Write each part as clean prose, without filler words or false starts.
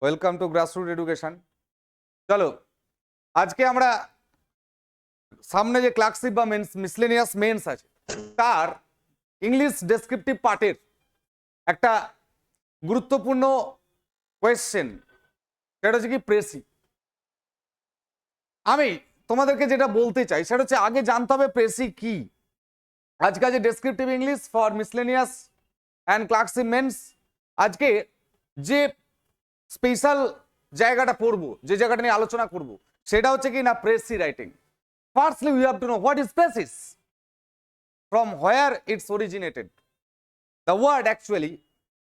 Welcome to grassroot education. চলো আজকে আমরা সামনে যে ক্লার্কশিপ বা মিসলেনিয়াস মেন্স আছে তার ইংলিশ ডেসক্রিপটিভ পার্টের একটা গুরুত্বপূর্ণ কোয়েশ্চেন, সেটা হচ্ছে কি প্রেসি। আমি তোমাদেরকে যেটা বলতে চাই সেটা হচ্ছে আগে জানতে হবে প্রেসি কি। আজকে যে descriptive English for miscellaneous and clerkship men's, আজকে যে স্পেশাল জায়গাটা পড়বো, যে জায়গাটা নিয়ে আলোচনা করব, সেটা হচ্ছে কি না precis writing. Firstly, we have to know what is praise, from where it's originated. The word actually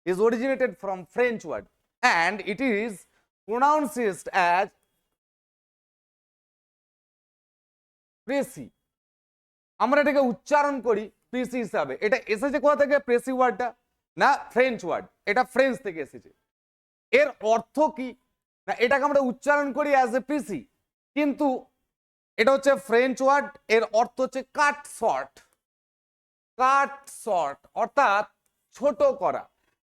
is originated from French word and it is pronounced as precis. আমরা এটাকে উচ্চারণ করি প্রেসি হিসাবে। এটা এসেছে কোথা থেকে প্রেসি ওয়ার্ডটা? না, ফ্রেঞ্চ ওয়ার্ড। এটা ফ্রেঞ্চ থেকে এসেছে। এর অর্থ কি না, এটাকে আমরা উচ্চারণ করি অ্যাজ এ প্রেসি, কিন্তু এটা হচ্ছে ফ্রেঞ্চ ওয়ার্ড। এর অর্থ হচ্ছে কাট শর্ট। কাট শর্ট অর্থাৎ ছোট করা।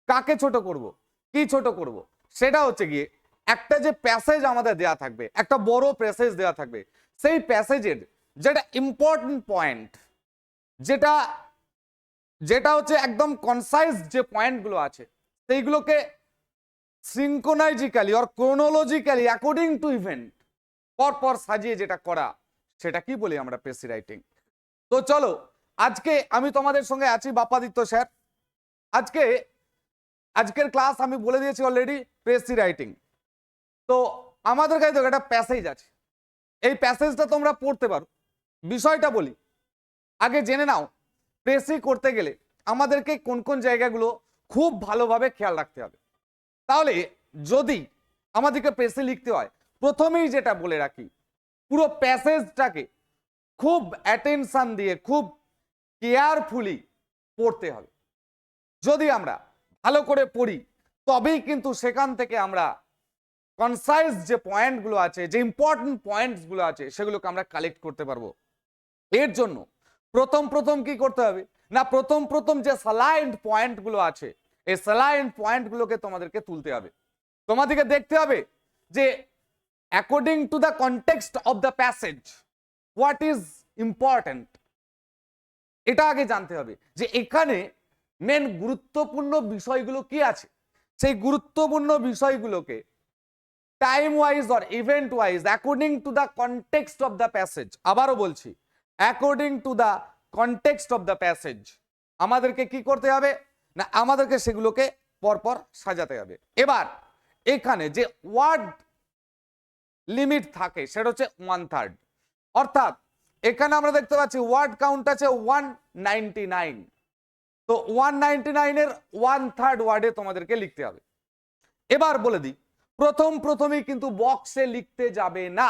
কাকে ছোট করব, কি ছোট করব, সেটা হচ্ছে গিয়ে একটা যে প্যাসেজ আমাদের দেয়া থাকবে, একটা বড় প্যাসেজ দেয়া থাকবে, সেই প্যাসেজের যেটা ইম্পর্টেন্ট পয়েন্ট, যেটা যেটা হচ্ছে একদম কনসাইজ যে পয়েন্টগুলো আছে, সেইগুলোকে synchronically or chronologically according to event পরপর সাজিয়ে যেটা করা, সেটা কি বলি আমরা প্রেসি রাইটিং। তো চলো আজকে আমি তোমাদের সঙ্গে আছি বাপ্পাদিত্য স্যার। আজকের ক্লাস আমি বলে দিয়েছি অলরেডি প্রেসি রাইটিং। তো আমাদের কাছে তো একটা প্যাসেজ আছে, এই প্যাসেজটা তোমরা পড়তে পারো। বিষয়টা বলি, আগে জেনে নাও প্রেসি করতে গেলে আমাদেরকে কোন কোন জায়গাগুলো খুব ভালোভাবে খেয়াল রাখতে হবে। তাহলে যদি আমাদেরকে প্রেসি লিখতে হয়, প্রথমেই যেটা বলে রাখি, পুরো প্যাসেজটাকে খুব অ্যাটেনশন দিয়ে খুব কেয়ারফুলি পড়তে হবে। যদি আমরা ভালো করে পড়ি তবেই কিন্তু সেখান থেকে আমরা কনসাইজ যে পয়েন্টগুলো আছে, যে ইম্পর্টেন্ট পয়েন্টসগুলো আছে, সেগুলোকে আমরা কালেক্ট করতে পারবো। এর জন্য প্রথম কি করতে হবে না, প্রথম যে স্যালাইন্ড পয়েন্টগুলো আছে, এই স্যালাইন্ড পয়েন্টগুলোকে তোমাদেরকে তুলতে হবে। তোমাদেরকে দেখতে হবে যে according to the context of the passage what is important, এটা আগে জানতে হবে যে এখানে মেন গুরুত্বপূর্ণ বিষয়গুলো কি আছে। সেই গুরুত্বপূর্ণ বিষয়গুলোকে time wise or event wise according to the context of the passage, আবারও বলছি according to the context of the passage আমাদেরকে কি করতে হবে না, আমাদেরকে সেগুলোকে পরপর সাজাতে হবে। এবার এখানে যে ওয়ার্ড লিমিট থাকে সেটা হচ্ছে 1/3, অর্থাৎ এখানে আমরা দেখতে পাচ্ছি ওয়ার্ড কাউন্ট আছে 199। তো 199 এর 1/3 ওয়ার্ডে তোমাদেরকে লিখতে হবে। এবার বলে দিই, প্রথমেই কিন্তু বক্সে লিখতে যাবে না,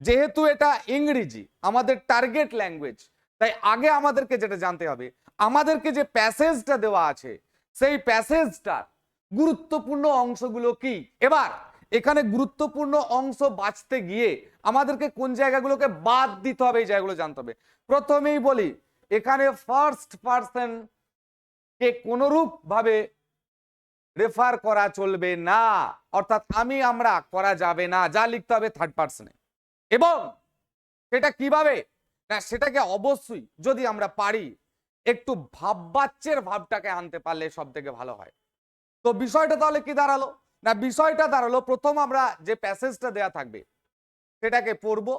যেহেতু এটা ইংরেজি আমাদের টার্গেট ল্যাঙ্গুয়েজ। তাই আগে আমাদেরকে যেটা জানতে হবে, আমাদেরকে যে প্যাসেজটা দেওয়া আছে সেই প্যাসেজটার গুরুত্বপূর্ণ অংশগুলো কি। এবার এখানে গুরুত্বপূর্ণ অংশ বাছতে গিয়ে আমাদেরকে কোন জায়গাগুলোকে বাদ দিতে হবে, এই জায়গাগুলো জানতে হবে। প্রথমেই বলি, এখানে ফার্স্ট পারসন কে কোনরূপ ভাবে রেফার করা চলবে না, অর্থাৎ আমরা করা যাবে না, যা লিখতে হবে থার্ড পারসনে। এবং সেটা কিভাবে না, সেটাকে অবশ্যই যদি আমরা পারি একটু ভাববাচ্যের ভাবটাকে আনতে পারলে সব থেকে ভালো হয়। তো বিষয়টা তাহলে কি দাঁড়ালো না, বিষয়টা দাঁড়ালো প্রথম আমরা যে প্যাসেজটা দেয়া থাকবে সেটাকে পড়বো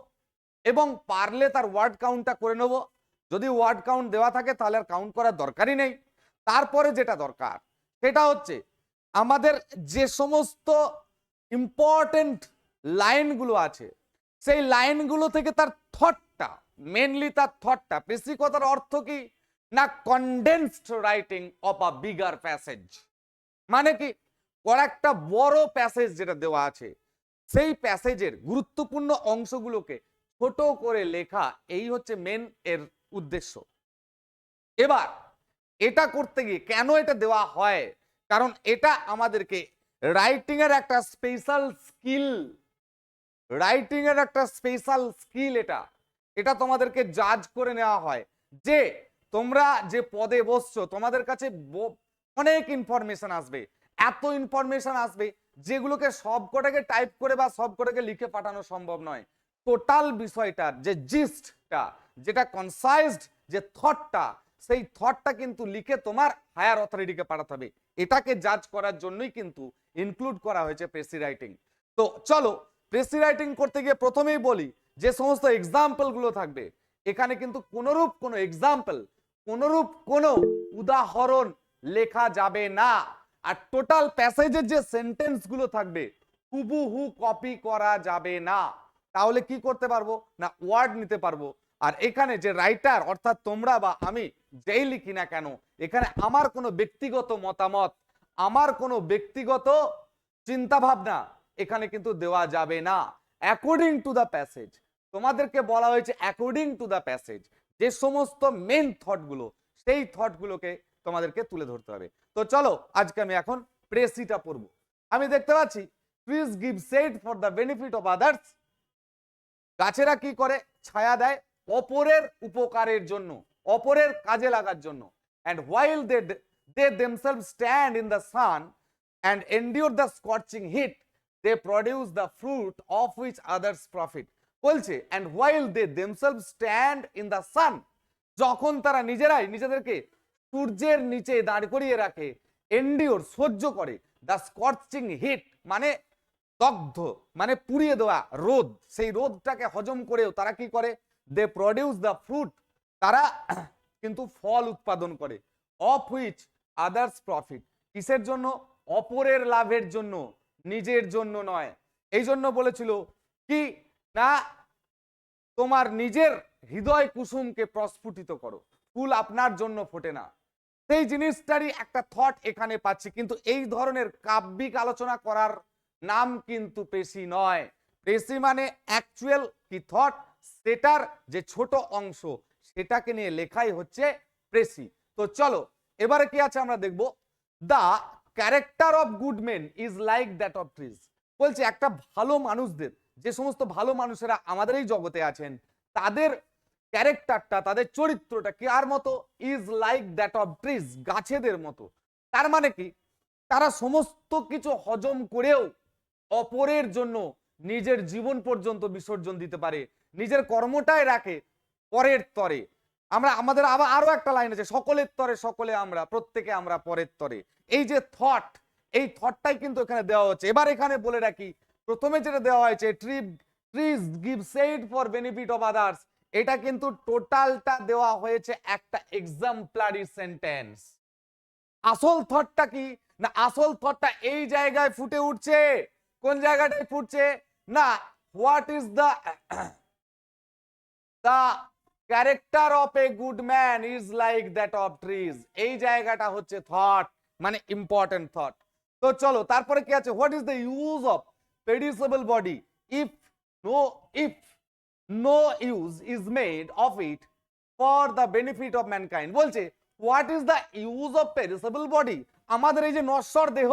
এবং পারলে তার ওয়ার্ড কাউন্টটা করে নেব। যদি ওয়ার্ড কাউন্ট দেওয়া থাকে তাহলে আর কাউন্ট করার দরকারই নেই। তারপরে যেটা দরকার সেটা হচ্ছে আমাদের যে সমস্ত ইম্পর্টেন্ট লাইনগুলো আছে সেই লাইনগুলো থেকে তার থটটা, মেনলি তার থটটা, প্রেসি কথার অর্থ কি না condensed writing of a bigger passage. মানে কি, একটা বড় প্যাসেজ যেটা দেওয়া আছে সেই প্যাসেজের গুরুত্বপূর্ণ অংশগুলোকে ছোট করে লেখা, এই হচ্ছে মেন এর উদ্দেশ্য। এবার এটা করতে গিয়ে কেন এটা দেওয়া হয়, কারণ এটা আমাদেরকে রাইটিং এর একটা স্পেশাল স্কিল, রাইটিং এর একটা স্পেশাল স্কিল, এটা তোমাদেরকে জাজ করে নেওয়া হয় যে তোমরা যে পদে বসছো তোমাদের কাছে অনেক ইনফরমেশন আসবে, এত ইনফরমেশন আসবে যেগুলোকে সবকটাকে টাইপ করে বা সবকটাকে লিখে পাঠানো সম্ভব নয়। টোটাল বিষয়টার যে জিস্টটা, যেটা কনসাইজড যে থটটা, সেই থটটা কিন্তু লিখে তোমার হায়ার অথরিটিকে পাঠাতে হবে। এটাকে জাজ করার জন্যই কিন্তু ইনক্লুড করা হয়েছে প্রেসি রাইটিং। তো চলো প্রেসি রাইটিং করতে গিয়ে প্রথমেই বলি যে সমস্ত এক্সাম্পল গুলো থাকবে, এখানে কিন্তু কোনরূপ কোনো এক্সাম্পল, কোনরূপ কোনো উদাহরণ লেখা যাবে না। আর টোটাল প্যাসেজের যে সেন্টেন্স গুলো থাকবে হুবহু কপি করা যাবে না। তাহলে কি করতে পারবো না, ওয়ার্ড নিতে পারবো। আর এখানে যে রাইটার অর্থাৎ তোমরা বা আমি যেই লিখি না কেন, এখানে আমার কোনো ব্যক্তিগত মতামত, আমার কোনো ব্যক্তিগত চিন্তা ভাবনা এখানে কিন্তু দেওয়া যাবে না। অ্যাকর্ডিং টু দ্য প্যাসেজ, তোমাদেরকে বলা হয়েছে অ্যাকর্ডিং টু দ্য প্যাসেজ যে সমস্ত মেন থটগুলো, সেই থটগুলোকে তোমাদেরকে তুলে ধরতে হবে। তো চলো আজকে আমি এখন প্রেসিটা পড়বো। আমি দেখতে পাচ্ছি trees give shade for the benefit of others. গাছেরা কি করে, ছায়া দেয় অপরের উপকারের জন্য, অপরের কাজে লাগার জন্য। and while they themselves stand in the sun and endure the scorching heat, they produce the fruit of which others profit। বলছে and while they themselves stand in the sun, যখন তারা নিজেরাই নিজেদেরকে সূর্যের নিচে দাঁড় করিয়ে রাখে, endure সহ্য করে, the scorching heat মানে দগ্ধ মানে পুড়িয়ে দেওয়া রোদ, সেই রোদটাকে হজম করেও তারা কি করে, দে প্রডিউস দ্য ফ্রুট, তারা কিন্তু ফল উৎপাদন করে, অফ হুইচ আদার্স প্রফিট, কিসের জন্য, অপরের লাভের জন্য, নিজের জন্য নয়। এই জন্য বলেছিল কি না, তোমার নিজের হৃদয় কুসুমকে প্রস্ফুটিত করো, ফুল আপনার জন্য ফোটে না। সেই জিনিসটারই একটা থট এখানে পাচ্ছি, কিন্তু এই ধরনের কাব্যিক আলোচনা করার নাম কিন্তু পেশি নয়। পেশি মানে অ্যাকচুয়াল কি থট, সেটার যে ছোট অংশ সেটাকে নিয়ে লেখাই হচ্ছে প্রেসি। তো চলো এবারে কি আছে আমরা দেখব। The character of good men is like that of trees. বলছে একটা ভালো মানুষদের, যে সমস্ত ভালো মানুষেরা আমাদের এই জগতে আছেন, তাদের ক্যারেক্টারটা, তাদের চরিত্রটা কার মতো, is like that of trees, গাছেদের মতো। তার মানে কি, তারা সমস্ত কিছু হজম করেও অপরের জন্য নিজের জীবন পর্যন্ত বিসর্জন দিতে পারে, নিজের কর্মটাই রাখে পরের তরে। আমরা আমাদের আবার আরো একটা লাইন আছে, সকলের তরে সকলে আমরা, প্রত্যেকে আমরা পরের তরে। এই যে থট, এই থটটাই কিন্তু এখানে দেওয়া হচ্ছে। এবার এখানে বলে রাখি, প্রথমে যেটা দেওয়া হয়েছে trees give shade for benefit of others, এটা কিন্তু টোটালটা দেওয়া হয়েছে একটা এক্সাম্পলারি সেন্টেন্স। আসল থটটা কি না, আসল থটটা এই জায়গায় ফুটে উঠছে। কোন জায়গাটায় ফুটছে না, what is the character of a good man is like that of trees, এই জায়গাটা হচ্ছে থট, মানে ইম্পর্টেন্ট থট। তো চলো তারপরে কি আছে, what is the use of perishable body if no use is made of it for the benefit of mankind. বলছে what is the use of perishable body, আমাদের এই যে নশ্বর দেহ,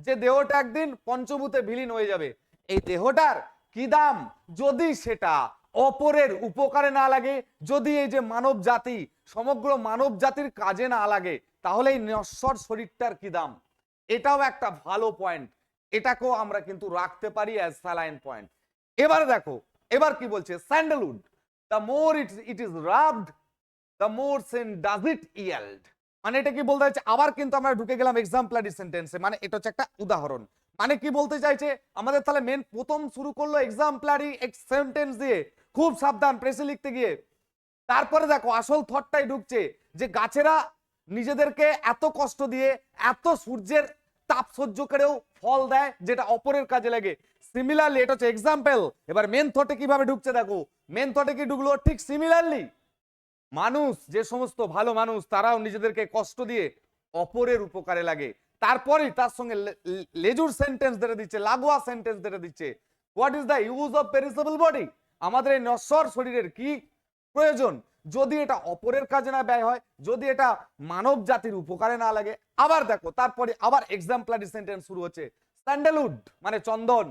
যে দেহটা একদিন পঞ্চভূতে বিলীন হয়ে যাবে, এই দেহটার কি দাম যদি সেটা অপরের উপকারে না লাগে, যদি এই যে মানব জাতি, সমগ্র মানব জাতির কাজে না লাগে, তাহলে এই নশ্বর শরীরটার কি দাম। এটাও একটা ভালো পয়েন্ট, এটাকেও আমরা কিন্তু রাখতে পারি অ্যাজ স্যালাইন পয়েন্ট। এবারে দেখো এবার কি বলছে, sandalwood the more it is rubbed the more scent does it yield. মানে এটা কি বলতে চাইছে, আবার কিন্তু আমরা ঢুকে গেলাম এক্সাম্পলারি সেন্টেন্সে, মানে এটা হচ্ছে একটা উদাহরণ। মানে কি বলতে চাইছে আমাদের, তাহলে মেন প্রথম শুরু করলো এক্সাম্পলারি সেন্টেন্স দিয়ে, খুব সাবধান প্রেসে লিখতে গিয়ে। তারপরে দেখো আসল থটটাই ঢুকছে, যে গাছেরা নিজেদেরকে এত কষ্ট দিয়ে, এত সূর্যের তাপ সহ্য করেও ফল দেয় যেটা অপরের কাজে লাগে। সিমিলারলি এটা হচ্ছে এক্সাম্পল। এবার মেন থটে কিভাবে ঢুকছে দেখো, মেন থটে কি ঢুকলো, ঠিক সিমিলারলি মানুষ, যে সমস্ত ভালো মানুষ, তারাও নিজেদেরকে কষ্ট দিয়ে অপরের উপকারে লাগে। তারপরে তার সঙ্গে লেজুর সেন্টেন্স ধরে দিচ্ছে, লাগোয়া সেন্টেন্স ধরে দিচ্ছে, what is the use of perishable body, আমাদের এই নশ্বর শরীরের কি প্রয়োজন যদি এটা অপরের কাজে না ব্যয় হয়, যদি এটা মানব জাতির উপকারে না লাগে। আবার দেখো তারপরে আবার এক্সাম্পলারি সেন্টেন্স শুরু হচ্ছে, স্যান্ডেলউড মানে চন্দন,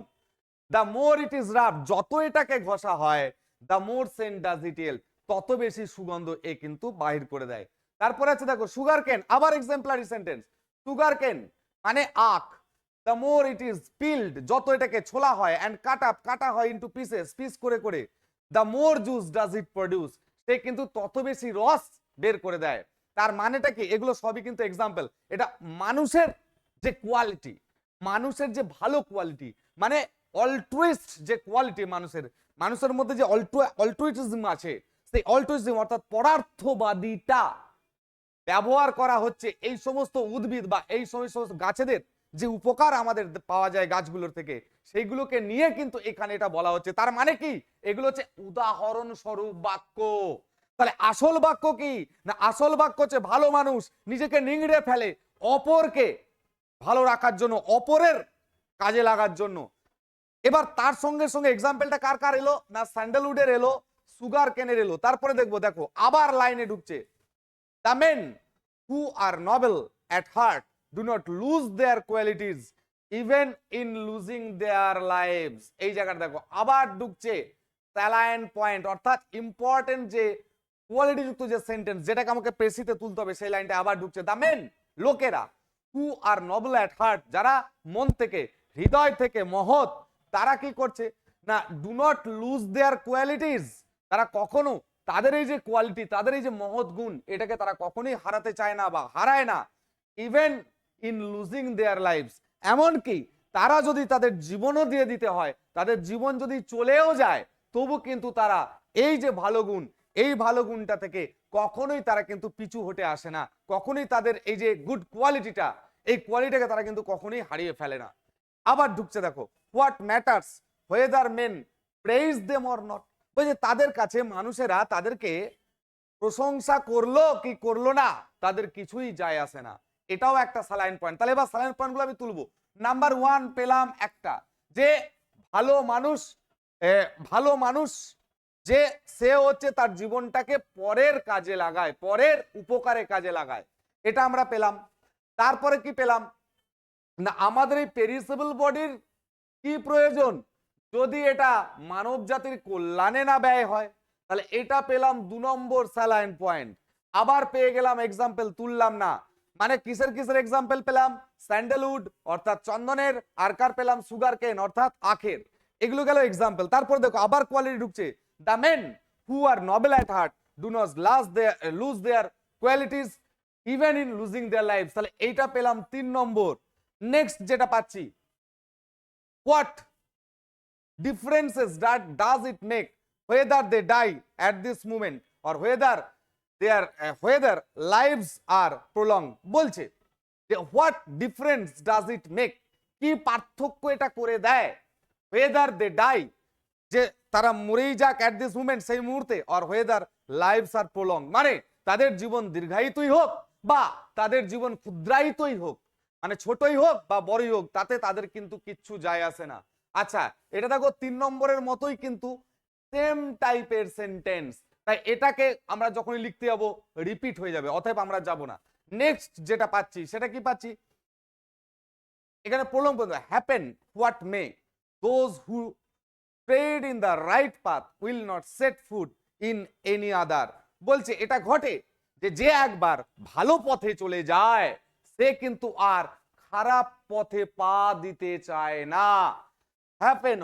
দ্য মোর ইট ইজ রাব, যত এটাকে ঘষা হয়, the more scent does it yield, তত বেশি সুগন্ধ এ কিন্তু বাহির করে দেয়। তারপরে আছে দেখো সুগার কেন, আবার এক্সাম্পলারি সেন্টেন্স, সুগার কেন মানে আখ, দ্য মোর ইট ইজ পিলড, যত এটাকে ছোলা হয়, অ্যান্ড কাটা হয় ইনটু পিস করে করে, the more juice does it produce, সে কিন্তু তত বেশি রস বের করে দেয়। তার মানেটা কি? এগুলো সবই কিন্তু এক্সাম্পল। এটা মানুষের যে কোয়ালিটি, মানুষের যে ভালো কোয়ালিটি, মানে অল্ট্রুইস্ট যে কোয়ালিটি মানুষের, মানুষের মধ্যে যে অল্ট্রুইটিজম আছে, সেই অল্ট্রুইজম অর্থাৎ পরার্থবাদীটা ব্যবহার করা হচ্ছে এই সমস্ত উদ্ভিদ বা এই সমস্ত গাছেদের যে উপকার আমাদের পাওয়া যায় গাছগুলোর থেকে, সেইগুলোকে নিয়ে কিন্তু এখানে এটা বলা হচ্ছে। তার মানে কি? এগুলো হচ্ছে উদাহরণ স্বরূপ বাক্য। তাহলে আসল বাক্য কি না? আসল বাক্য হচ্ছে ভালো মানুষ নিজেকে নিংড়ে ফেলে অপরকে ভালো রাখার জন্য, অপরের কাজে লাগার জন্য। এবার তার সঙ্গে সঙ্গে এক্সাম্পলটা কার কার এলো না? স্যান্ডেলউডের এলো, সুগার কেনের এলো। তারপরে দেখবো, দেখো আবার লাইনে ঢুকছে, the men who are noble at heart do not lose their qualities even in losing their lives। এই জায়গাটা দেখো আবার ঢুকছে স্যালাইন পয়েন্ট, অর্থাৎ ইম্পর্টেন্ট যে কোয়ালিটি যুক্ত যে সেন্টেন্স, যেটাকে আমাকে প্রেসিতে তুলতে হবে, সেই লাইনটা আবার ঢুকছে। দ্য মেন, লোকেরা, হু আর নবল অ্যাট হার্ট, যারা মন থেকে, হৃদয় থেকে মহৎ, তারা কি করছে না? Do not lose their qualities, তারা কখনো তাদের এই যে কোয়ালিটি, তাদের এই যে মহৎ গুণ, এটাকে তারা কখনোই হারাতে চায় না বা হারায় না। Even in losing their lifes, এমনকি তারা যদি তাদের জীবনও দিয়ে দিতে হয়, তাদের জীবন যদি চলেও যায়, তবু কিন্তু তারা এই যে ভালো গুণ, এই ভালো গুণটা থেকে কখনোই তারা কিন্তু পিছু হটে আসে না। কখনোই তাদের এই যে গুড কোয়ালিটিটা, এই কোয়ালিটিটাকে তারা কিন্তু কখনোই হারিয়ে ফেলে না। আবার ঢুকছে দেখো, what matters whether men praise them or not, বলছে তাদের কাছে মানুষেরা তাদেরকে প্রশংসা করলো কি করলো না, তাদের কিছুই যায় আসে না। এটাও একটা স্যালাইন পয়েন্ট। তাহলে এবার স্যালাইন পয়েন্টগুলো আমি তুলবো। নাম্বার 1 পেলাম একটা, যে ভালো মানুষ, ভালো মানুষ যে সে হচ্ছে তার জীবনটাকে পরের কাজে লাগায়, পরের উপকারে কাজে লাগায়, এটা আমরা পেলাম। তারপরে কি পেলাম না? আমাদের এই পেরিসেবল বডির কি প্রয়োজন? যদি এটা মানব জাতির কল্যাণে না ব্যয় হয়, তাহলে এটা পেলাম 2 নম্বর স্যালাইন পয়েন্ট। আবার পেয়ে গেলাম এক্সাম্পল, তুললাম না, মানে কিসের কিসের এক্সাম্পল পেলাম? স্যান্ডেলউড অর্থাৎ চন্দনের, আর কার পেলাম? সুগার কেন অর্থাৎ আখের। এগুলো গেল এক্সাম্পল। তারপর দেখো আবার কোয়ালিটি ঢুকছে, the men who are noble at heart do not lose their qualities even in losing their life, তাহলে এইটা পেলাম 3 নম্বর। নেক্সট যেটা পাচ্ছি, what differences that does it make whether they die at this moment or whether lives are prolonged, বলছে যে what difference does it make, কি পার্থক্য এটা করে দেয়, whether they die, যে তারা মরেই যাক at this moment, সেই মুহূর্তে, or whether lives are prolonged, মানে তাদের জীবন দীর্ঘায়িতই হোক বা তাদের জীবন ক্ষুদ্রায়িতই হোক, মানে ছোটই হোক বা বড়ই হোক, তাতে তাদের কিন্তু কিচ্ছু যায় আসে না। আচ্ছা, এটা দেখো 3 নম্বরের মতোই কিন্তু সেম টাইপের সেন্টেন্স, তাই এটাকে আমরা যখনই লিখতে যাব রিপিট হয়ে যাবে, অতএব আমরা যাব না। নেক্সট যেটা পাচ্ছি সেটা কি পাচ্ছি? এখানে প্রলং করতে happen what may, those who tread in the right path will not set foot in any আদার, বলছে এটা ঘটে যে একবার ভালো পথে চলে যায়, সে কিন্তু আর খারাপ পথে পা দিতে চায় না। Happen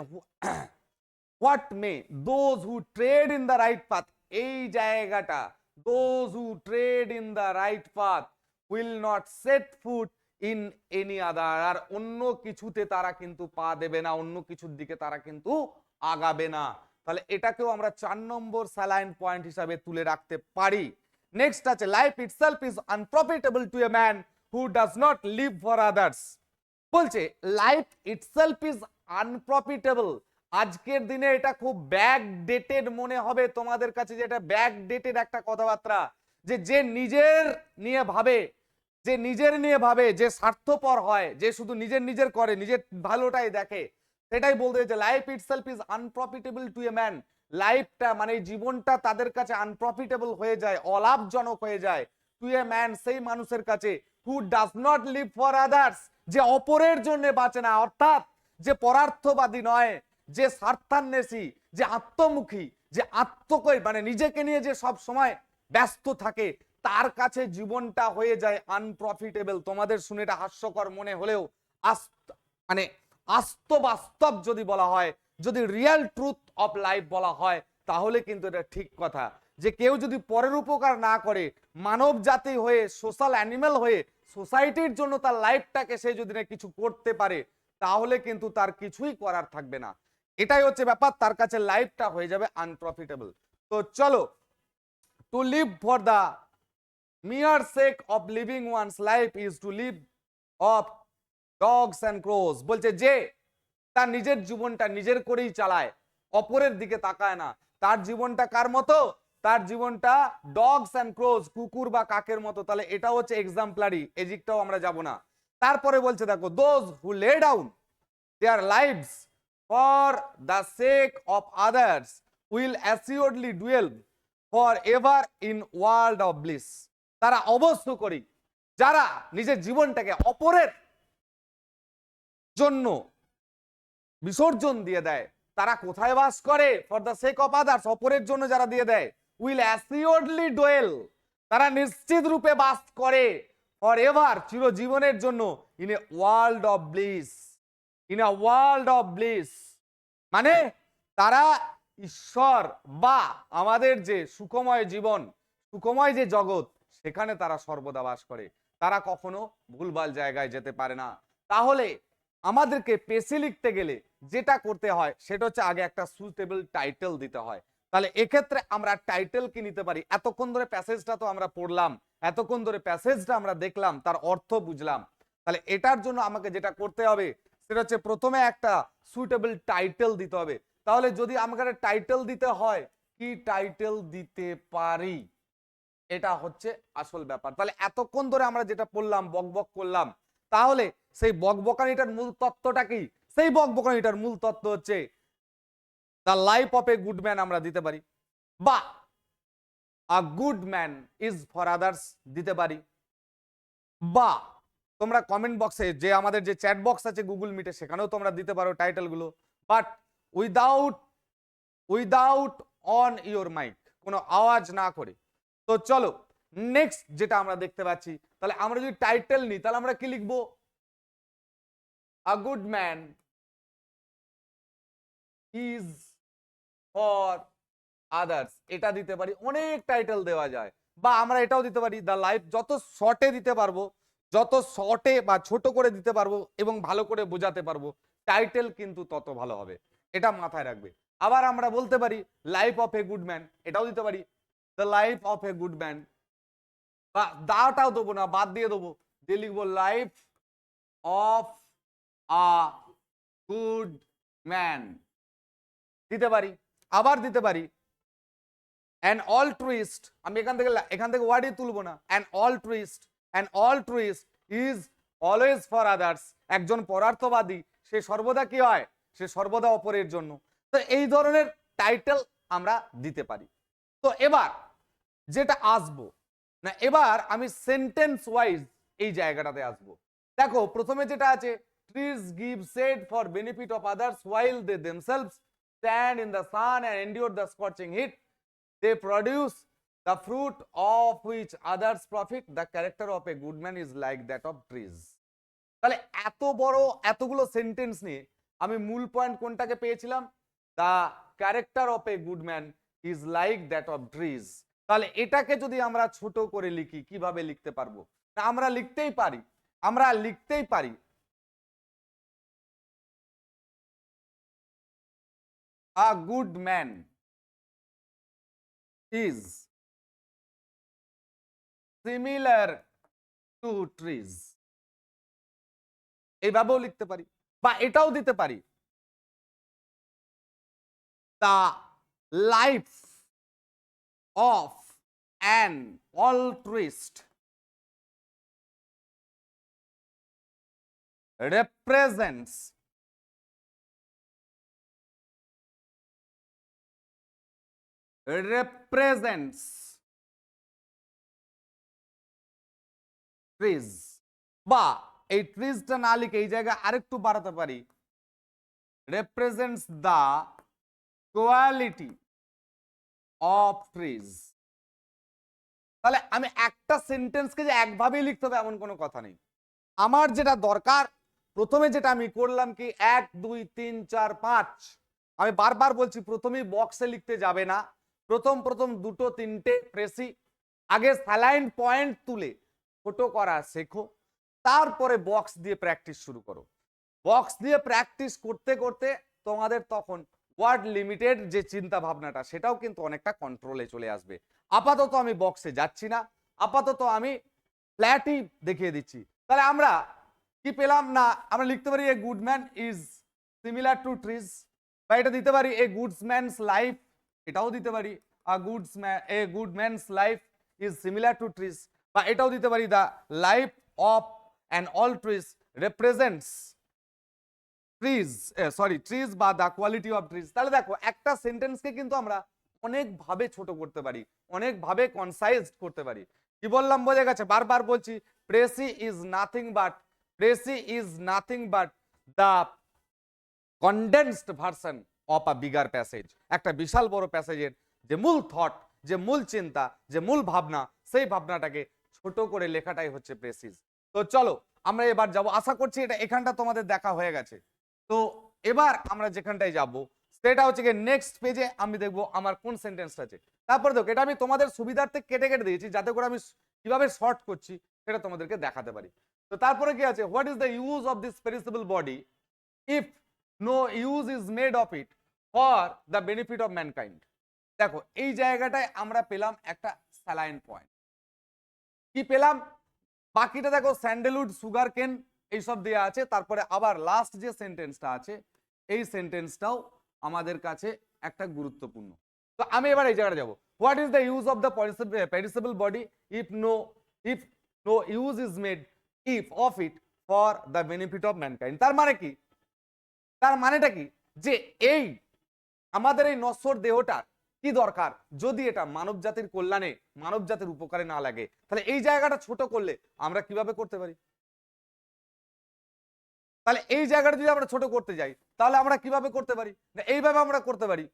what may those who tread in the right path, এই জায়গাটা those who tread in the right path will not set foot in any other, আর অন্য কিছুতে তারা কিন্তু পা দেবে না, অন্য কিছুর দিকে তারা কিন্তু আগাবে না। তাহলে এটাকেও আমরা 4 নম্বর স্যালাইন পয়েন্ট হিসাবে তুলে রাখতে পারি। নেক্সট আছে life itself is unprofitable to a man who does not live for others, বলছে লাইফ ইটসেলফ ইজ আনপ্রফিটেবল। আজকের দিনে এটা খুব ব্যাক ডেটেড মনে হবে তোমাদের কাছে, যে এটা ব্যাক ডেটেড একটা কথাবার্তা, যে নিজের নিয়ে ভাবে, যে নিজের নিয়ে ভাবে, যে স্বার্থপর হয়, যে শুধু নিজের করে, নিজের ভালোটাই দেখে, সেটাই বলতে যে life itself is unprofitable to a man, লাইফটা মানে জীবনটা তাদের কাছে আনপ্রফিটেবল হয়ে যায়, অলাভজনক হয়ে যায়, টু এ ম্যান সেই মানুষের কাছে, who does not live for others, যে অপরের জন্য বাঁচে না, অর্থাৎ যে পরার্থবাদী নয়, যে স্বার্থান্বেষী, যে আত্মমুখী, যে আত্মকই মানে নিজেকে নিয়ে যে সব সময় ব্যস্ত থাকে, তার কাছে জীবনটা হয়ে যায় আনপ্রফিটেবল। তোমাদের শুনে এটা হাস্যকর মনে হলেও মানে বাস্তব যদি বলা হয়, যদি রিয়েল ট্রুথ অফ লাইফ বলা হয়, তাহলে কিন্তু এটা ঠিক কথা যে কেউ যদি পরের উপকার না করে, মানব জাতি হয়ে, সোশ্যাল অ্যানিমেল হয়ে, সোসাইটির জন্য তার লাইফটাকে সে যদি না কিছু করতে পারে, তাহলে কিন্তু তার কিছুই করার থাকবে না। এটাই হচ্ছে ব্যাপার, তার কাছে লাইফটা হয়ে যাবে আনপ্রফিটেবল। তো চলো, to live for the mere sake of living one's life is to live of dogs and crows। বলছে যে তার নিজের জীবনটা নিজের করেই চালায়, অপরের দিকে তাকায় না, তার জীবনটা কার মতো? তার জীবনটা ডগস অ্যান্ড ক্রোজ, কুকুর বা কাকের মতো। তাহলে এটা হচ্ছে এক্সাম্পলারি, এদিকটাও আমরা যাব না। তারপরে বলছে দেখো, those who lay down their lives for the sake of others will assuredly dwell for ever in world of bliss. তারা অবশ্য করি, যারা নিজের জীবনটাকে অপরের জন্য বিসর্জন দিয়ে দেয়, তারা কোথায় বাস করে? For the sake of others, অপরের জন্য যারা দিয়ে দেয়, উইল অ্যাসিওরলি ডোয়েল, তারা নিশ্চিত রূপে বাস করে, ফর এভার, চিরজীবনের জন্য, in a world of bliss, in a world of bliss. মানে তারা ঈশ্বর বা আমাদের যে সুখময় জীবন, সুখময় যে জগৎ, সেখানে তারা সর্বদা বাস করে, তারা কখনো ভুলভাল জায়গায় যেতে পারে না। তাহলে আমাদেরকে পেসি লিখতে গেলে যেটা করতে হয় সেটা হচ্ছে আগে একটা সুইটেবল টাইটেল দিতে হয়। তাহলে এক্ষেত্রে আমরা টাইটেল কি নিতে পারি? এতক্ষণ ধরে প্যাসেজটা তো আমরা পড়লাম, এতক্ষণ ধরে প্যাসেজটা আমরা দেখলাম, তার অর্থ বুঝলাম। তাহলে এটার জন্য আমাকে যেটা করতে হবে সেটা হচ্ছে প্রথমে একটা সুইটেবল টাইটেল দিতে হবে। তাহলে যদি আমাকে টাইটেল দিতে হয়, কি টাইটেল দিতে পারি, এটা হচ্ছে আসল ব্যাপার। তাহলে এতক্ষণ ধরে আমরা যেটা পড়লাম, বকবক করলাম, তাহলে সেই বকবকানিটার মূল তত্ত্বটা কি? সেই বকবকানিটার মূল তত্ত্ব হচ্ছে the life of a good man আমরা দিতে পারি, বা a good man is for others দিতে পারি, বা তোমরা কমেন্ট বক্সে, যে আমাদের যে চ্যাট বক্স আছে গুগল মিটে, সেখানেও তোমরা দিতে পারো টাইটেলগুলো, but without on your mic, কোনো আওয়াজ না করে। তো চলো নেক্সট যেটা আমরা দেখতে পাচ্ছি, তাহলে আমরা যদি টাইটেল নিই তাহলে আমরা কি লিখবো? A good man is for others, এটা দিতে পারি। অনেক টাইটেল দেওয়া যায়, বা আমরা এটাও দিতে পারি দ্য লাইফ। যত শর্টে দিতে পারবো, যত শর্টে বা ছোট করে দিতে পারবো এবং ভালো করে বোঝাতে পারবো, টাইটেল কিন্তু তত ভালো হবে, এটা মাথায় রাখবে। আবার আমরা বলতে পারি life of a good man, এটাও দিতে পারি the life of a good man, বা দাটাও দেবো না, বাদ দিয়ে দেবো, দিয়ে লিখবো life of a good man দিতে পারি। আবার দিতে পারি অ্যান অলট্রুইস্ট, আমি এখান থেকে ওয়ার্ডই তুলবো না, an altruist is always for others, একজন পরার্থবাদী সে সর্বদা কি হয়? সে সর্বদা অপরের জন্য। তো এই ধরনের টাইটেল আমরা দিতে পারি। তো এবার যেটা আসবো না, এবার আমি সেন্টেন্স ওয়াইজ এই জায়গাটাতে আসবো। দেখো প্রথমে যেটা আছে, trees give shade for benefit of others while they themselves stand in the sun and endure the scorching heat, they produce the fruit of which others profit, the character of a good man is like that of trees। তাহলে এত বড় এতগুলো sentence নিয়ে আমি মূল point কোনটাকে পেয়েছিলাম? The character of a good man is like that of trees. তাহলে এটাকে যদি আমরা ছোট করে লিখি, কিভাবে লিখতে পারবো? আমরা লিখতেই পারি a good man is similar to trees, এইভাবেও লিখতে পারি, বা এটাও দিতে পারি the life of an altruist represents trees, বা এই ট্রিজটা না লিখে এই জায়গায় আরেকটু বাড়াতে পারি, represents the quality of trees। তাহলে আমি একটা সেন্টেন্সকে যে একভাবেই লিখতে হবে এমন কোনো কথা নেই। আমার যেটা দরকার প্রথমে যেটা আমি করলাম কি 1 2 3 4 5, আমি বারবার বলছি প্রথমেই বক্সে লিখতে যাবে না, প্রথম দুটো তিনটে প্রেসি আগে স্যালাইন পয়েন্ট তুলে ছোট করা শেখো, তারপরে বক্স দিয়ে প্র্যাকটিস শুরু করো। বক্স দিয়ে প্র্যাকটিস করতে করতে তোমাদের তখন ওয়ার্ড লিমিটেড যে চিন্তা ভাবনাটা সেটাও কিন্তু অনেকটা কন্ট্রোলে চলে আসবে। আপাতত আমি বক্সে যাচ্ছি না, আপাতত আমি ফ্ল্যাটই দেখিয়ে দিচ্ছি। তাহলে আমরা কি পেলাম না, আমরা লিখতে পারি a good man is similar to trees, বা এটা দিতে পারি এ গুডম্যানস লাইফ, এটাও দিতে পারি a good man's life is similar to trees, বা এটাও দিতে পারি the life of an all trees represents trees বা দ্য কোয়ালিটি অফ ট্রিজ। তাহলে দেখো একটা সেন্টেন্সকে কিন্তু আমরা অনেকভাবে ছোট করতে পারি, অনেকভাবে কনসাইজড করতে পারি। কি বললাম বোঝা গেছে? বারবার বলছি precis is nothing but the condensed version of a bigger passage. একটা বিশাল বড় প্যাসেজের যে মূল থট, যে মূল চিন্তা, যে মূল ভাবনা, সেই ভাবনাটাকে ছোট করে লেখাটাই হচ্ছে প্রেসিজ। তো চলো আমরা এবার যাব, আশা করছি এটা এখানটা তোমাদের দেখা হয়ে গেছে। তো এবার আমরা যেখানটায় যাব সেটা হচ্ছে গিয়ে নেক্সট পেজে আমি দেখবো আমার কোন সেন্টেন্সটা আছে। তারপরে দেখো এটা আমি তোমাদের সুবিধার্থে কেটে কেটে দিয়েছি যাতে করে আমি কিভাবে শর্ট করছি সেটা তোমাদেরকে দেখাতে পারি। তো তারপরে কি আছে, what is the use of this perishable body if no use is made of it for the benefit of mankind. দেখো এই জায়গাটায় আমরা পেলাম একটা স্যালাইন পয়েন্ট, কি পেলাম, বাকিটা দেখো স্যান্ডেলউড সুগার কেন এইসব দেওয়া আছে। তারপরে আবার লাস্ট যে সেন্টেন্সটা আছে এই সেন্টেন্সটাও আমাদের কাছে একটা গুরুত্বপূর্ণ। তো আমি এবার এই জায়গাটা যাবো, what is the use of the perishable body if no use is made of it for the benefit of mankind. তার মানে কি, তার মানেটা কি, যে এই আমাদের এই নশ্বর দেহটার কি দরকার যদি এটা মানব জাতির কল্যাণে, মানব জাতির উপকারে না লাগে, তাহলে এই জায়গাটা ছোট করলে আমরা কিভাবে করতে পারি? তাহলে এই জায়গাটা যদি আমরা ছোট করতে যাই তাহলে আমরা কিভাবে করতে পারি? না এইভাবে আমরা করতে পারি,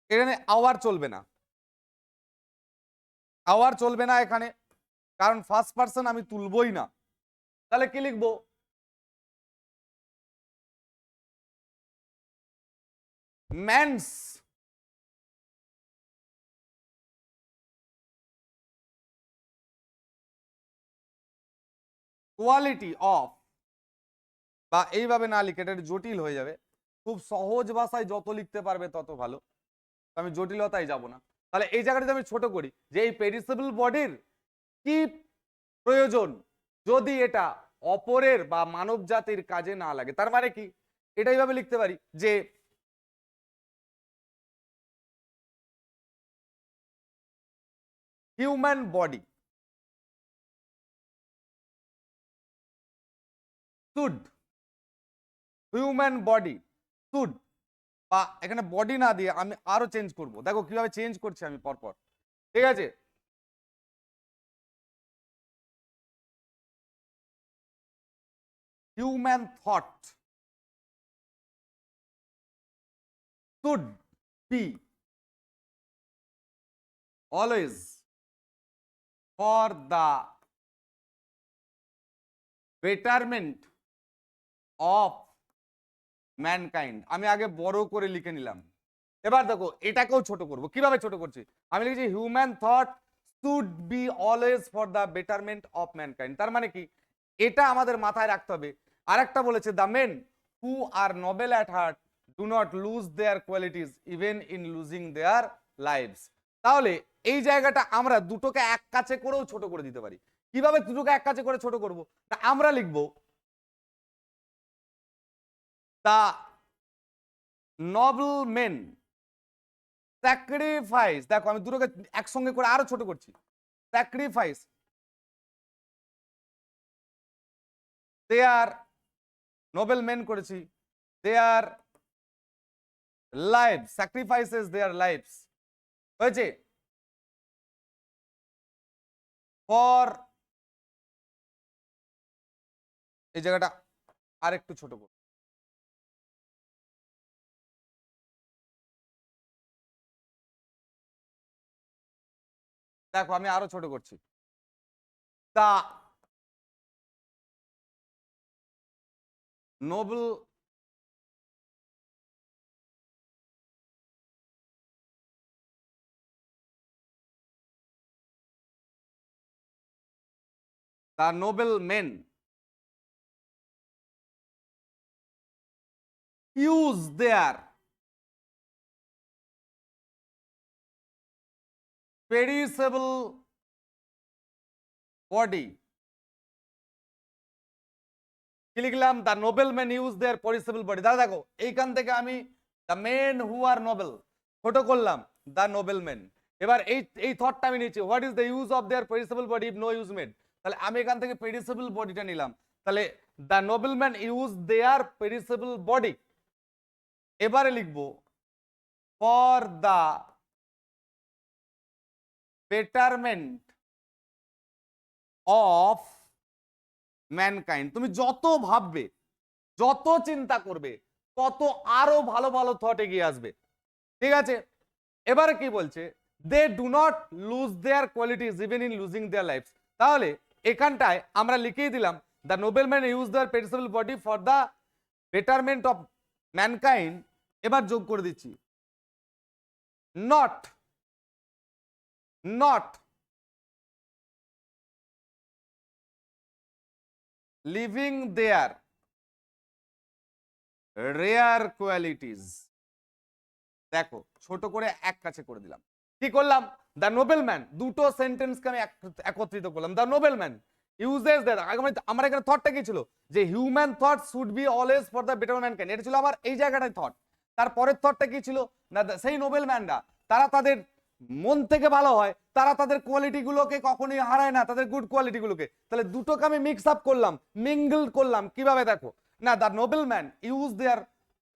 এখানে আওয়ার চলবে না, আওয়ার চলবে না এখানে, কারণ ফার্স্ট পার্সন আমি তুলবই না। তাহলে কি লিখবো, ম্যানস কোয়ালিটি অফ, বা এইভাবে না লিখে এটা জটিল হয়ে যাবে, খুব সহজ ভাষায় যত লিখতে পারবে তত ভালো, আমি জটিলতায় যাব না। তাহলে এই জায়গাটা আমি ছোট করি যে এই পেরিসেবল বডির কি প্রয়োজন যদি এটা অপরের বা মানব জাতির কাজে না লাগে। তার মানে কি, এটা এইভাবে লিখতে পারি যে human body should, human body should, বা এখানে বডি না দিয়ে আমি আরো চেঞ্জ করব, দেখো কিভাবে চেঞ্জ করছি আমি পরপর, ঠিক আছে। Human thought should be always for the betterment of mankind. আমি আগে বড় করে লিখে নিলাম, এবার দেখো এটাকেও ছোট করব, কিভাবে ছোট করছি, আমি লিখেছি human thought should be always for the betterment of mankind. তার মানে কি, এটা আমাদের মাথায় রাখতে হবে। আরেকটা বলেছে the men who are noble at heart do not lose their qualities even in losing their lives. তাহলে এই জায়গাটা আমরা দুটোকে এক কাছে করেও ছোট করে দিতে পারি। কিভাবে দুটোকে এক কাছে করে ছোট করব, আমরা লিখবো দ্য নবল মেন স্যাক্রিফাইস, দেখো আমি দুটোকে একসঙ্গে করে আরো ছোট করছি, স্যাক্রিফাইস দেয়ার, নোবেল মেন করেছি, their life, sacrifices their lifes, হয়েছে, ফর, এই জায়গাটা আরেকটু ছোট করব, দেখো আমি আরো ছোট করছি, the noble the noblemen use their perishable body কি লিখলাম the nobleman use their perishable body দাদা দেখো এইখান থেকে আমি the men who are noble ছোট করলাম দ্য নোবেলম্যান এবার এই থটটা আমি নিচ্ছি what is the use of their perishable body if no use made তাহলে আমি এখান থেকে পেরিশেবল বডিটা নিলাম তাহলে the nobleman use their perishable body এবারে লিখবো for the betterment of mankind তুমি যত ভাববে যত চিন্তা করবে তত আরো ভালো ভালো থট এগিয়ে আসবে ঠিক আছে এবারে কি বলছে they do not lose their qualities even in losing their lives তাহলে এখানটায় আমরা লিখেই দিলাম the nobleman use their perishable body for the betterment of mankind এবার যোগ করে দিচ্ছি not living their rare qualities দেখো ছোট করে এক কাছে করে দিলাম কি করলাম দ্য নোবেলম্যান দুটো সেন্টেন্সকে আমি একত্রিত করলাম দ্য নোবেলম্যান ইউজেস দ্যাট আমার এখানে থটটা কি ছিল যে human thought should be always for the better mankind এটা ছিল আমার এই জায়গাটায় থট তারপরের থটটা কি ছিল না সেই নোবেলম্যানরা তারা তাদের মন থেকে ভালো হয় তারা তাদের কোয়ালিটি গুলোকে কখনোই হারায় না তাদের গুড কোয়ালিটি গুলোকে তাহলে দুটোকে আমি মিক্স আপ করলাম মিঙ্গল করলাম কিভাবে দেখো না the nobleman use their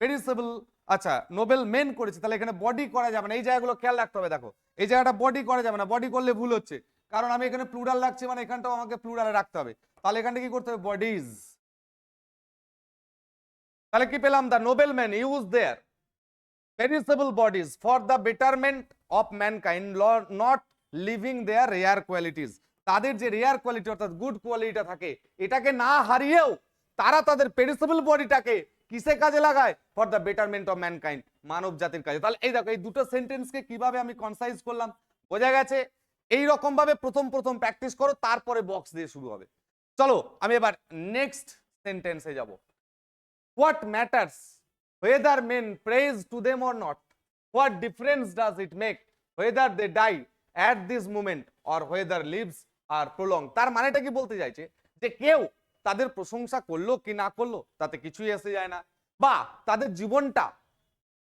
perishable আচ্ছা নোবেল মেন করেছে তাহলে এখানে বডি করা যাবে না এই জায়গাগুলো খেয়াল রাখতে হবে দেখো এই জায়গাটা বডি করা যাবে না বডি করলে ভুল হচ্ছে কারণ আমি এখানে প্লুরাল রাখছি মানে এখানটাও আমাকে প্লুরালে রাখতে হবে তাহলে এখানটা কি করতে হবে বডিজ তাহলে কি পেলাম the nobleman use their perishable bodies for the betterment of mankind not living their rare qualities তাদের যে রেয়ার কোয়ালিটি অর্থাৎ গুড কোয়ালিটিটা থাকে এটাকে না হারিয়েও তারা তাদের পেরিশেবল বডিটাকে কিসে কাজে লাগায় for the betterment of mankind মানব জাতির কাজে তাহলে এই দেখো এই দুটো সেন্টেন্সকে কিভাবে আমি কনসাইজ করলাম বোঝা গেছে এই রকম ভাবে প্রথম প্র্যাকটিস করো তারপরে বক্স দিয়ে শুরু হবে চলো আমি এবার নেক্সট সেন্টেন্সে যাব what matters whether men praise to them or not what difference does it make whether they die at this moment or whether lives are prolonged তার মানেটা কি বলতে চাইছে যে কেউ তাদের প্রশংসা করলো কি না করলো তাতে কিছুই এসে যায় না বা তাদের জীবনটা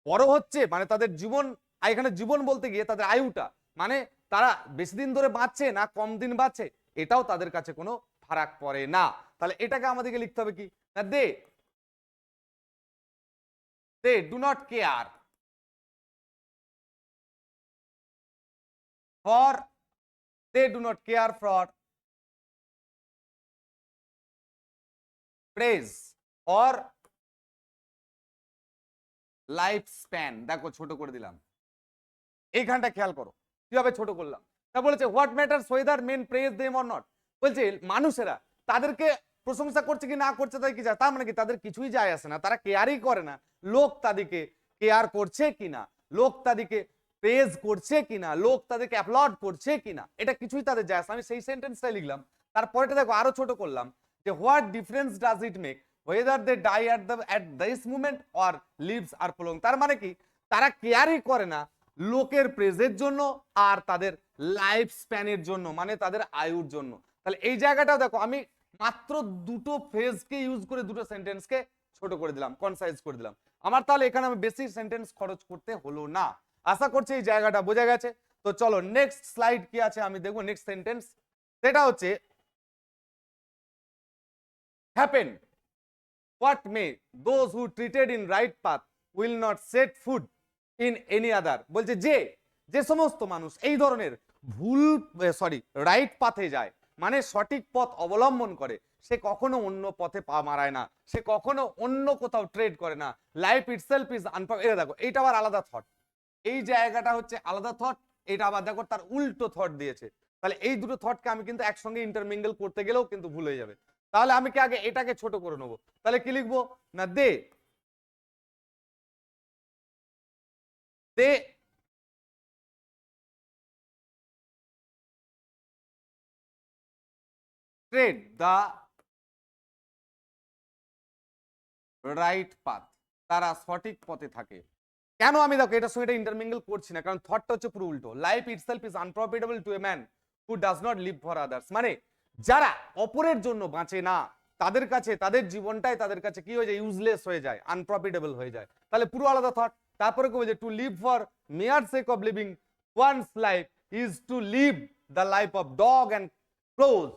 বড় হচ্ছে মানে তাদের জীবন এখানে জীবন বলতে গিয়ে তাদের আয়ুটা মানে তারা বেশি দিন ধরে বাঁচছে না কম দিন বাঁচে এটাও তাদের কাছে কোনো ফারাক পড়ে না তাহলে এটাকে আমাদেরকে লিখতে হবে কি না they do not care for praise or life span দেখো ছোট করে দিলাম এইখানটা খেয়াল করো কিভাবে ছোট করলাম তা বলেছে what matters whether men praise them or not বলছে মানুষেরা তাদেরকে প্রশংসা করছে কি না করছে তাই কি যায় তার মানে কি তাদের কিছুই যায় আসে না তারা কেয়ারই করে না লোক তাদেরকে কেয়ার করছে কিনা লোক তাদেরকে প্রেজ করছে কিনা লোক তাদেরকে অ্যাপ্লড করছে কিনা এটা কিছুই তাদের যায় আসে আমি সেই সেন্টেন্সটাই লিখলাম তারপরেটা দেখো আরো ছোট করলাম যে what difference does it make whether they die at this moment or lives are prolonged তার মানে কি তারা কেয়ারই করে না লোকের প্রেজের জন্য আর তাদের লাইফ স্প্যানের জন্য মানে তাদের আয়ুর জন্য তাহলে এই জায়গাটাও দেখো আমি মাত্র দুটো ফ্রেজকে ইউজ করে দুটো সেন্টেন্সকে ছোট করে দিলাম কনসাইজ করে দিলাম আমার তাহলে এখানে আমি বেশি সেন্টেন্স খরচ করতে হলো না আশা করছি এই জায়গাটা বোঝা গেছে তো চলো নেক্সট স্লাইড কি আছে আমি দেখবো নেক্সট সেন্টেন্স সেটা হচ্ছে happen what may those who treated in right path will not set foot in any other বলছে যে সমস্ত মানুষ এই ধরনের ভুল রাইট পাথে যায় মানে সঠিক পথ অবলম্বন করে সে কখনো অন্য পথে পা মারায় না সে কখনো অন্য কোথাও ট্রেড করে না লাইফ ইটসেলফ ইজ এটা দেখো এইটা আবার আলাদা থট এই জায়গাটা হচ্ছে আলাদা থট এটা আবার দেখো তার উল্টো থট দিয়েছে তাহলে এই দুটো থটকে আমি কিন্তু একসঙ্গে ইন্টারমিঙ্গল করতে গেলেও কিন্তু ভুল হয়ে যাবে তাহলে আমি কি আগে এটাকে ছোট করে নেবো, তাহলে কি লিখবো না দে দে ট্রেড দা রাইট পাথ, তারা সঠিক পথে থাকে। কেন আমি দেখো এটার সঙ্গে এটা ইন্টারমিঙ্গল করছি না, কারণ থটটা হচ্ছে পুরো উল্টো। Life itself is unprofitable to a man who does not live for others, মানে যারা অপরের জন্য বাঁচে না তাদের কাছে তাদের জীবনটাই তাদের কাছে কি হয়ে যায়, ইউজলেস হয়ে যায়, আনপ্রফিটেবল হয়ে যায়। তাহলে পুরো আলাদা থট। তারপরে কি বলছে, to live for mere sake of living one's life is to live the life of dog and crows.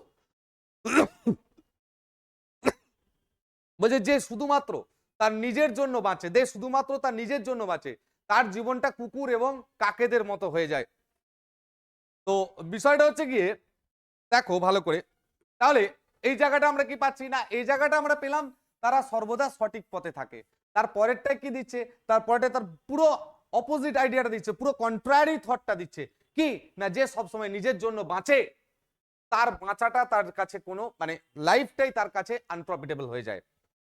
বলছে যে শুধুমাত্র তার নিজের জন্য বাঁচে, যে শুধুমাত্র তার নিজের জন্য বাঁচে, তার জীবনটা কুকুর এবং কাকেদের মতো হয়ে যায়। তো বিষয়টা হচ্ছে গিয়ে দেখো ভালো করে, তাহলে এই জায়গাটা আমরা কি পাচ্ছি না, এই জায়গাটা আমরা পেলাম তারা সর্বদা সঠিক পথে থাকে। তার পরেরটা কি দিচ্ছে, তারপরটা তার পুরো অপোজিট আইডিয়াটা দিচ্ছে, পুরো কন্ট্রারি থটটা দিচ্ছে কি না, যে সবসময় নিজের জন্য বাঁচে তার বাঁচাটা তার কাছে কোনো মানে লাইফটাই তার কাছে আনপ্রফিটেবল হয়ে যায়।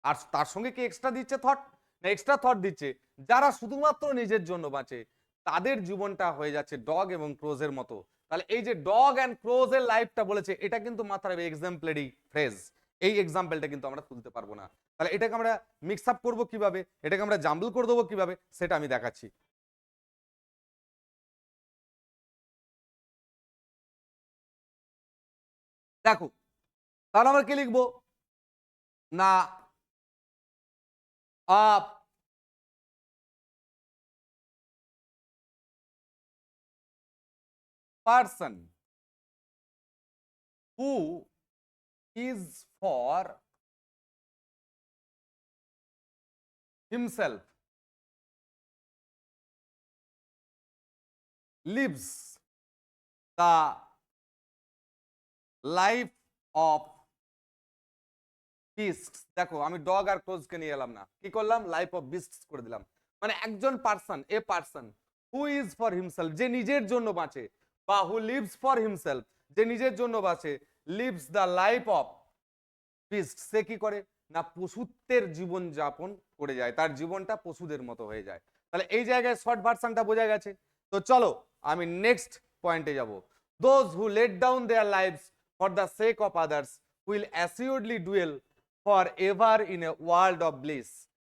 আর তার সঙ্গে কি এক্সট্রা দিচ্ছে থট না, এক্সট্রা থট দিচ্ছে যারা শুধুমাত্র নিজের জন্য বাঁচে তাদের জীবনটা হয়ে যাচ্ছে ডগ এবং ক্রোজের মতো। তাহলে এই যে ডগ অ্যান্ড ক্রোজের লাইফটা বলেছে, এটা কিন্তু মাথার এক্সাম্পলারি ফ্রেজ, এই এক্সাম্পলটা কিন্তু আমরা তুলতে পারবো না। তাহলে এটাকে আমরা মিক্স আপ করবো কিভাবে, এটাকে আমরা জাম্বল করে দেবো কিভাবে, সেটা আমি দেখাচ্ছি। দেখো তাহলে আমরা কি লিখবো না, person who is for himself lives the life of beasts। দেখো আমি ডগ আর ক্লোজকে নিয়ে এলাম না, কি করলাম, লাইফ অফ বিস্টস করে দিলাম। মানে একজন person, a person who is for himself, যে নিজের জন্য বাঁচে, বা হু লিভস ফর হিমসেলফ, যে নিজের জন্য বাঁচে, lives the life of beast, সে কি করে না পশুত্বের জীবন যাপন করে যায়, তার জীবনটা পশুদের মতো হয়ে যায়। তাহলে এই জায়গায় শর্ট ভার্সনটা বোঝা গেছে। তো চলো আমি নেক্সট পয়েন্টে যাব। Those who let down their lives for the sake of others will assuredly dwell for ever in a world of bliss.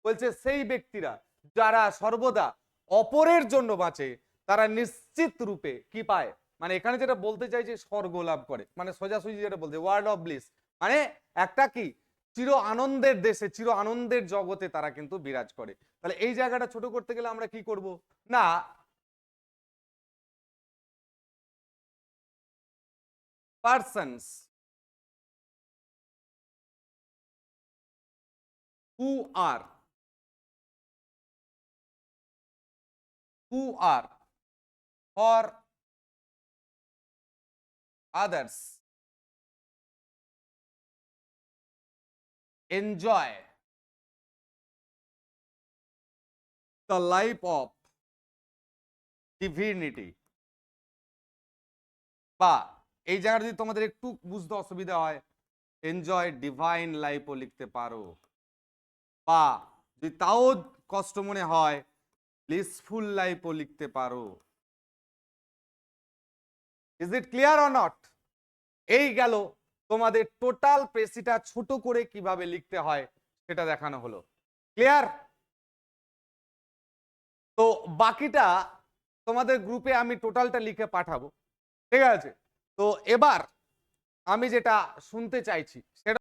বলছে সেই ব্যক্তিরা যারা সর্বদা অপরের জন্য বাঁচে তারা নিশ্চিত রূপে কি পায়, মানে এখানে যেটা বলতে চাইছে স্বর্গ লাভ করে, মানে সোজাসুজি যেটা বলছে ওয়ার্ল্ড অফ ব্লিস, মানে একটা কি চির আনন্দের দেশে, চির আনন্দের জগতে তারা কিন্তু বিরাজ করে। তাহলে এই জায়গাটা ছোট করতে গেলে আমরা কি করব না, persons who are for others enjoy the life of divinity। বা এই জায়গাটা যদি তোমাদের একটু বুঝতে অসুবিধা হয়, এনজয় ডিভাইন লাইফও লিখতে পারো, বা যদি তাও কষ্ট মনে হয় ব্লিসফুল লাইফও লিখতে পারো। Is it clear or not? এই গেল তোমাদের টোটাল প্রেসিটা ছোট করে কিভাবে লিখতে হয় সেটা দেখানো হলো। ক্লিয়ার? তো বাকিটা তোমাদের গ্রুপে আমি টোটালটা লিখে পাঠাবো, ঠিক আছে? তো এবার আমি যেটা শুনতে চাইছি সেটা